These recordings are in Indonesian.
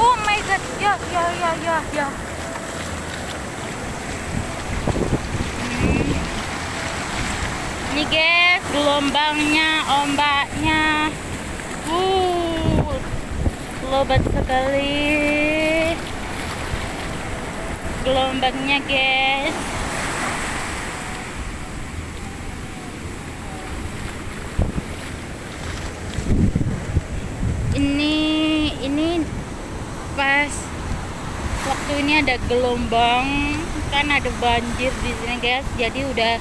Oh my god, ya ya ya ya ya. Ini guys, gelombangnya, ombaknya, lebat sekali gelombangnya guys. Ini pas waktu ini ada gelombang, kan ada banjir di sini guys, jadi udah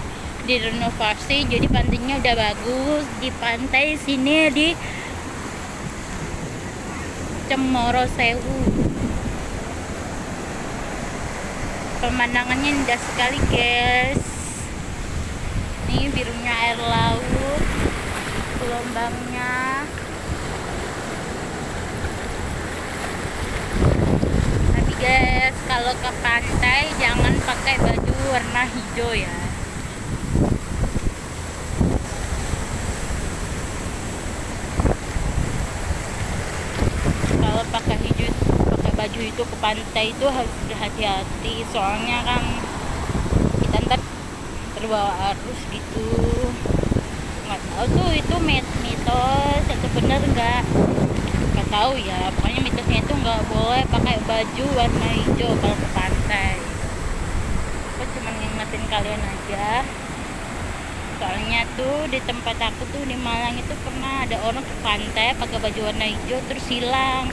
direnovasi, jadi pantainya udah bagus. Di pantai sini di Cemoro Sewu, pemandangannya indah sekali guys. Ini birunya air laut, gelombangnya. Tapi guys, kalau ke pantai jangan pakai baju warna hijau ya. Kalau pakai baju itu ke pantai itu harus berhati-hati, soalnya kan kita ntar terbawa arus gitu. Nggak tahu tuh itu mitos atau bener nggak tahu ya. Pokoknya mitosnya itu nggak boleh pakai baju warna hijau kalau ke pantai. Aku cuma ngingetin kalian aja, soalnya tuh di tempat aku tuh di Malang itu pernah ada orang ke pantai pakai baju warna hijau terus hilang.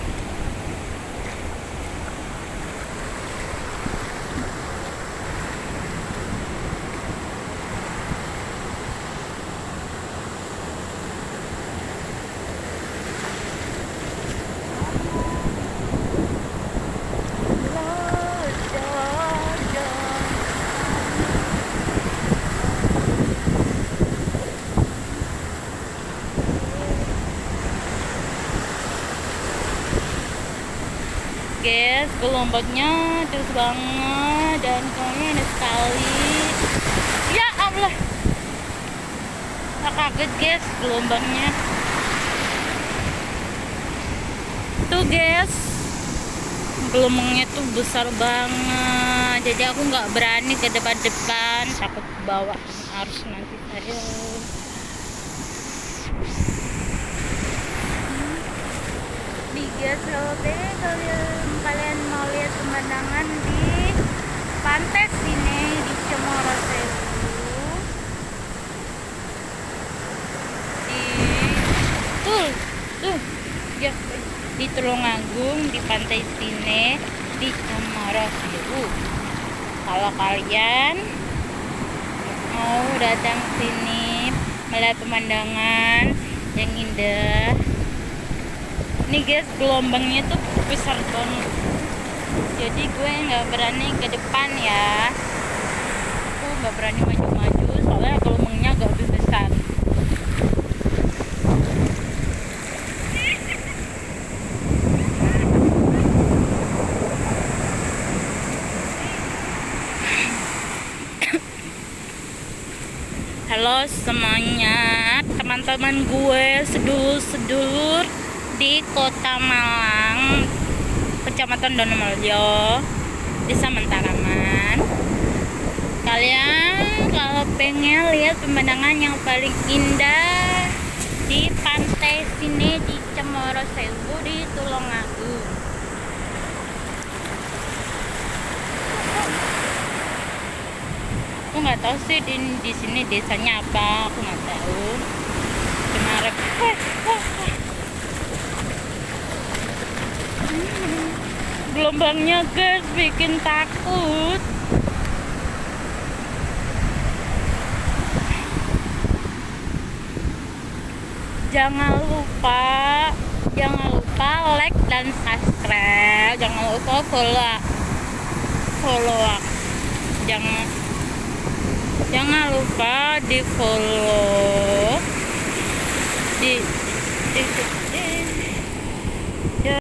Guys, gelombangnya terus banget dan kayaknya enak sekali. Ya Allah, kaget guys gelombangnya tuh guys. Gelombangnya tuh besar banget, jadi aku nggak berani ke depan-depan, takut bawa arus nanti saya. Di guys, kalian mau lihat pemandangan di pantai sini di Cemoro Sewu, tuh ya, di Tulungagung, di pantai sini di Cemoro Sewu. Kalau kalian mau datang sini melihat pemandangan yang indah, ini guys gelombangnya tuh besar banget, jadi gue nggak berani ke depan ya. Aku nggak berani maju-maju soalnya gelombangnya agak lebih besar. Halo semuanya, teman-teman gue, sedulur-sedulur di Kota Malang, Kecamatan Donomulyo, Desa Mentaraman. Kalian kalau pengen lihat pemandangan yang paling indah di pantai sini di Cemoro Sewu di Tulungagung. Aku nggak tahu sih di sini desanya apa, aku nggak tahu. Kemarin gelombangnya guys bikin takut. Jangan lupa like dan subscribe. Jangan lupa follow. Jangan lupa di follow di